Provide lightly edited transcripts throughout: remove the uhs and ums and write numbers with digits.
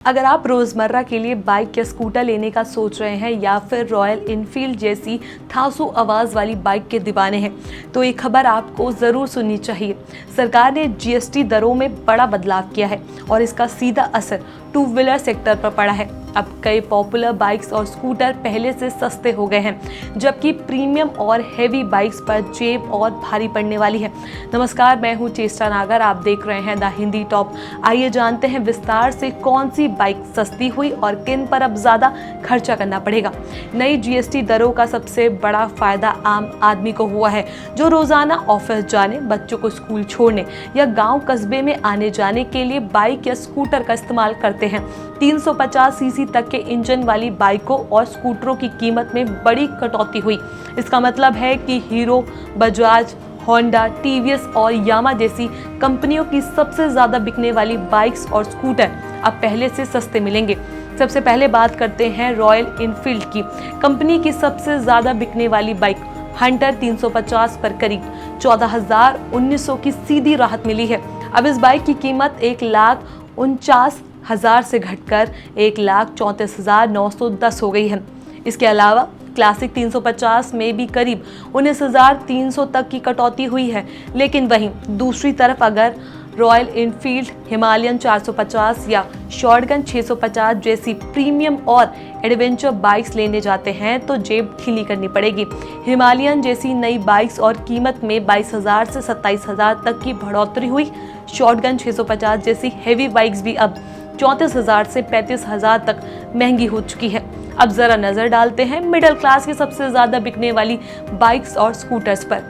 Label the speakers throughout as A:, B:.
A: अगर आप रोज़मर्रा के लिए बाइक या स्कूटर लेने का सोच रहे हैं या फिर रॉयल इनफील्ड जैसी थासु आवाज़ वाली बाइक के दीवाने हैं तो ये खबर आपको ज़रूर सुननी चाहिए। सरकार ने जीएसटी दरों में बड़ा बदलाव किया है और इसका सीधा असर टू व्हीलर सेक्टर पर पड़ा है। अब कई पॉपुलर बाइक्स और स्कूटर पहले से सस्ते हो गए हैं, जबकि प्रीमियम और हेवी बाइक्स पर जेब और भारी पड़ने वाली है। नमस्कार, मैं हूं चेष्टा नागर, आप देख रहे हैं द हिंदी टॉप। आइए जानते हैं विस्तार से कौन सी बाइक सस्ती हुई और किन पर अब ज़्यादा खर्चा करना पड़ेगा। नई जीएसटी दरों का सबसे बड़ा फायदा आम आदमी को हुआ है, जो रोज़ाना ऑफिस जाने, बच्चों को स्कूल छोड़ने या गाँव कस्बे में आने जाने के लिए बाइक या स्कूटर का इस्तेमाल करते हैं। 350 सीसी तक के इंजन वाली बाइकों और स्कूटरों की कीमत में बड़ी कटौती हुई। इसका मतलब है कि हीरो, बजाज, होंडा, टीवीएस और यामा जैसी कंपनियों की सबसे ज़्यादा बिकने वाली बाइक्स और स्कूटर अब पहले से सस्ते मिलेंगे। सबसे पहले बात करते हैं रॉयल इनफील्ड की। कंपनी की सबसे ज़्यादा बिकने वाली बाइक हंटर 350 पर करीब 14,1900 की सीधी राहत मिली है। अब इस बाइक की कीमत 1,49,000 से घटकर 1,34,910 हो गई है। इसके अलावा क्लासिक 350 में भी करीब 19,300 तक की कटौती हुई है। लेकिन वहीं दूसरी तरफ अगर रॉयल इनफील्ड हिमालयन 450 या शॉटगन 650 जैसी प्रीमियम और एडवेंचर बाइक्स लेने जाते हैं तो जेब ढीली करनी पड़ेगी। हिमालयन जैसी नई बाइक्स और कीमत में 22,000 से 27,000 तक की बढ़ोतरी हुई। शॉटगन 650 जैसी हेवी बाइक्स भी अब 34,000 से 35,000 तक महंगी हो चुकी है। अब जरा नजर डालते हैं मिडिल क्लास की सबसे ज्यादा बिकने वाली बाइक्स और स्कूटर्स पर।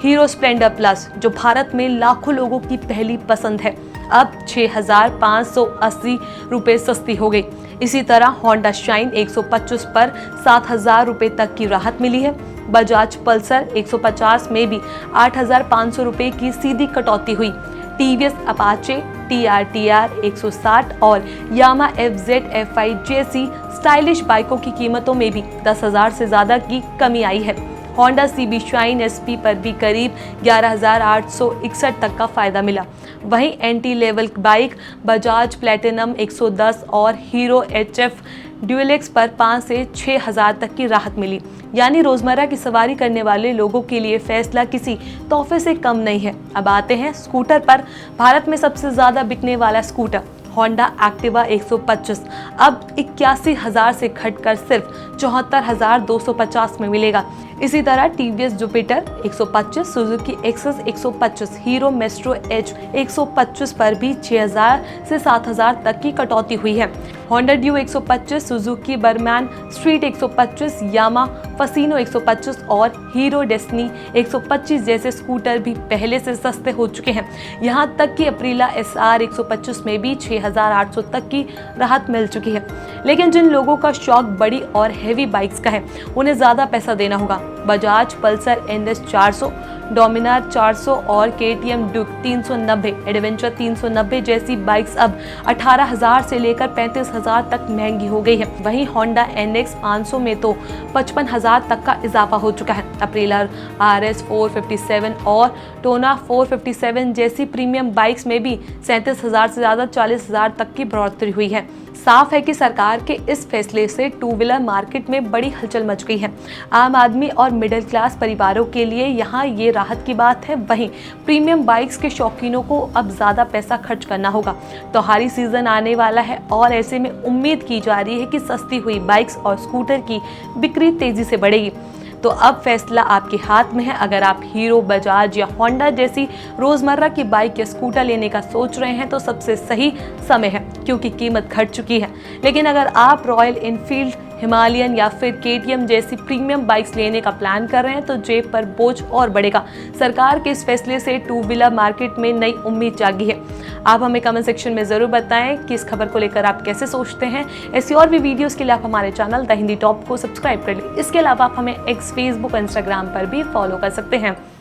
A: हीरो स्प्लेंडर प्लस, जो भारत में लाखों लोगों की पहली पसंद है, अब 6,580 रुपये सस्ती हो गई। इसी तरह होंडा शाइन 125 पर 7,000 रुपये तक की राहत मिली है। बजाज पल्सर 150 में भी 8,500 रुपये की सीधी कटौती हुई। टीवीएस अपाचे TR 160 और यामा FZ Fi जैसी स्टाइलिश बाइकों की कीमतों में भी 10,000 से ज़्यादा की कमी आई है। होंडा CB शाइन SP पर भी करीब 11,861 तक का फायदा मिला। वहीं anti level bike Bajaj platinum 110 और हीरो HF ड्यूलेक्स पर 5 से 6,000 तक की राहत मिली। यानी रोजमर्रा की सवारी करने वाले लोगों के लिए फैसला किसी तोहफे से कम नहीं है। अब आते हैं स्कूटर पर। भारत में सबसे ज्यादा बिकने वाला स्कूटर होंडा एक्टिवा 125 अब 81,000 से घटकर सिर्फ 74,250 में मिलेगा। इसी तरह TVS Jupiter 125, Suzuki Access 125, Hero Maestro H 125 पर भी 6,000 से 7,000 तक की कटौती हुई है। होंडा ड्यू 125, सुजुकी बरमैन स्ट्रीट 125, यामा फसीनो 125 और हीरो डेस्टिनी 125 जैसे स्कूटर भी पहले से सस्ते हो चुके हैं। यहाँ तक कि अप्रीला SR 125 में भी 6,800 तक की राहत मिल चुकी है। लेकिन जिन लोगों का शौक बड़ी और हेवी बाइक्स का है, उन्हें ज़्यादा पैसा देना होगा। बजाज पल्सर NS 400, डोमिनार 400 और KTM ड्यूक 390, एडवेंचर 390 जैसी बाइक्स अब 18,000 से लेकर 35,000 तक महंगी हो गई है। वहीं होंडा NX 500 में तो 55,000 तक का इजाफा हो चुका है। अप्रीला RS 457 और टोना 457 जैसी प्रीमियम बाइक्स में भी 37,000 से ज़्यादा 40,000 तक की बढ़ोतरी हुई है। साफ है कि सरकार के इस फैसले से टू व्हीलर मार्केट में बड़ी हलचल मच गई है। आम आदमी और मिडिल क्लास परिवारों के लिए यहाँ ये राहत की बात है। वहीं प्रीमियम बाइक्स के शौकीनों को अब ज़्यादा पैसा खर्च करना होगा। त्योहारी सीजन आने वाला है और ऐसे में उम्मीद की जा रही है कि सस्ती हुई बाइक्स और स्कूटर की बिक्री तेज़ी से बढ़ेगी। तो अब फैसला आपके हाथ में है। अगर आप हीरो, बजाज या होंडा जैसी रोज़मर्रा की बाइक या स्कूटर लेने का सोच रहे हैं तो सबसे सही समय है, क्योंकि कीमत घट चुकी है। लेकिन अगर आप रॉयल इनफील्ड, हिमालयन या फिर KTM जैसी प्रीमियम बाइक्स लेने का प्लान कर रहे हैं तो जेब पर बोझ और बढ़ेगा। सरकार के इस फैसले से टू व्हीलर मार्केट में नई उम्मीद जागी है। आप हमें कमेंट सेक्शन में ज़रूर बताएं कि इस खबर को लेकर आप कैसे सोचते हैं। ऐसी और भी वीडियोस के लिए आप हमारे चैनल द हिंदी टॉप को सब्सक्राइब कर लें। इसके अलावा आप हमें X, Facebook, Instagram पर भी फॉलो कर सकते हैं।